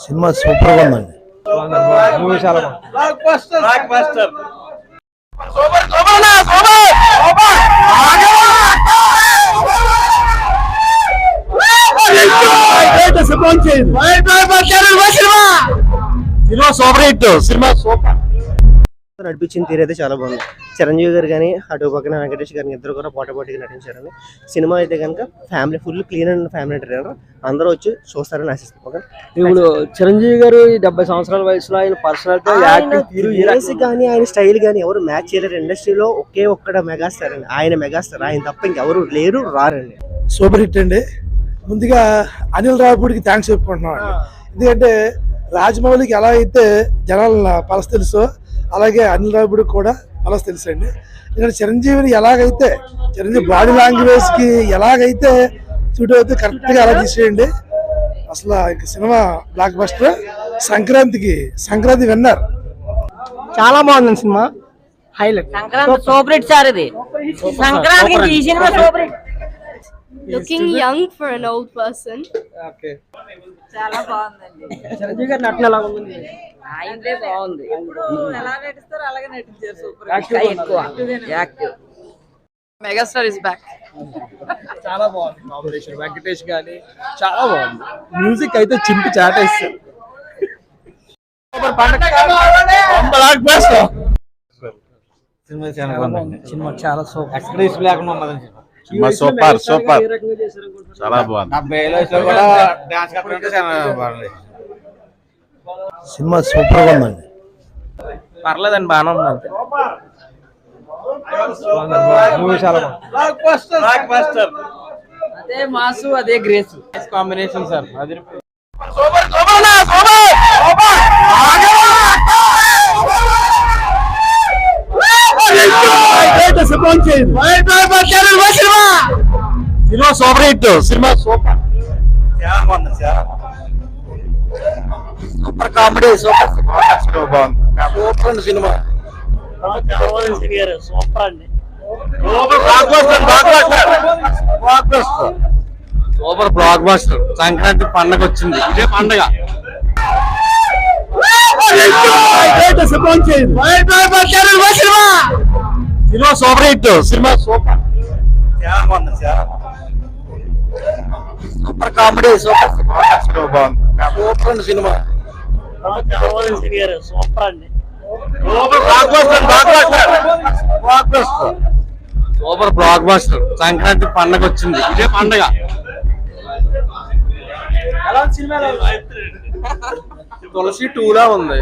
Cinema super గా ఉందండి. Movie చాలా సినిమా సూపర్ నడిపించిన తీరైతే చాలా బాగుంది. చిరంజీవి గారు కానీ అటు పక్కన వెంకటేష్ గారిని ఇద్దరు కూడా పోటాపోటీగా నటించారని. సినిమా అయితే కనుక family full clean and family entertainer, అందరూ వచ్చి చూస్తారని ఆశిస్తాం. ఇప్పుడు చిరంజీవి గారు 70 సంవత్సరాల వయసులో ఆయన పర్సనాలిటీ కానీ ఆయన స్టైల్ కానీ ఎవరు మ్యాచ్ చేయలేరు. ఇండస్ట్రీలో ఒకే ఒక్కడ మెగాస్టార్ అండి, ఆయన మెగాస్టార్. ఆయన తప్ప ఇంకెవరు లేరు, రారండి. సూపర్ హిట్ అండి. ముందుగా అనిల్ రావిపూడికి థ్యాంక్స్ చెప్పుకుంటున్నాం. ఎందుకంటే రాజమౌళికి ఎలా అయితే జనాల పలస తెలుసో అలాగే అనిల్ రావిపూడికి కూడా పలస తెలుసు అండి. ఎందుకంటే చిరంజీవిని ఎలాగైతే చిరంజీవి బాడీ లాంగ్వేజ్ కి ఎలాగైతే సూట్ అవుతే కరెక్ట్ గా అలా తీసేయండి. అసలు ఇంక cinema block buster. Sankranti winner. చాలా బాగుంది cinema, highlight. Super hit sir ఇది. సంక్రాంతికి ఈ cinema super hit. Looking young for an old person. Okay, చాలా బాగుందండి. చిరంజీవి గారి నటన ఎలా ఉంది? ఆయనదే బాగుంది. ఎలా నటిస్తారో అలాగే నటించారు. సూపర్ ఎక్కువ యాక్టివ్. Megastar is back. చాలా బాగుంది కాంబినేషన్. వెంకటేష్ గాని చాలా బాగుంది. మ్యూజిక్ అయితే చింపి చాటేస్తారు. సినిమా చాలా సూపర్. సూపర్ చాలా బాగుంది. సినిమా సూపర్ గా ఉందండి. పర్లేదండి, బాగానే ఉంది. మూవీ చాలా బాగుంది. అదే మాసు, అదే గ్రేస్ కాంబినేషన్ సార్. అది cinema super hit. Cinema super super comedy. Super బాగుంది. Super cinema. సూపర్ అండి. Super blockbuster. సంక్రాంతి పండగ వచ్చింది, ఇదే పండగ. Cinema super hit. Cinema super super comedy. Super బాగుంది. Super cinema. సూపర్ అండి. Super blockbuster. సంక్రాంతి పండగ వచ్చింది, ఇదే పండగ. తులసి 2 లా ఉంది.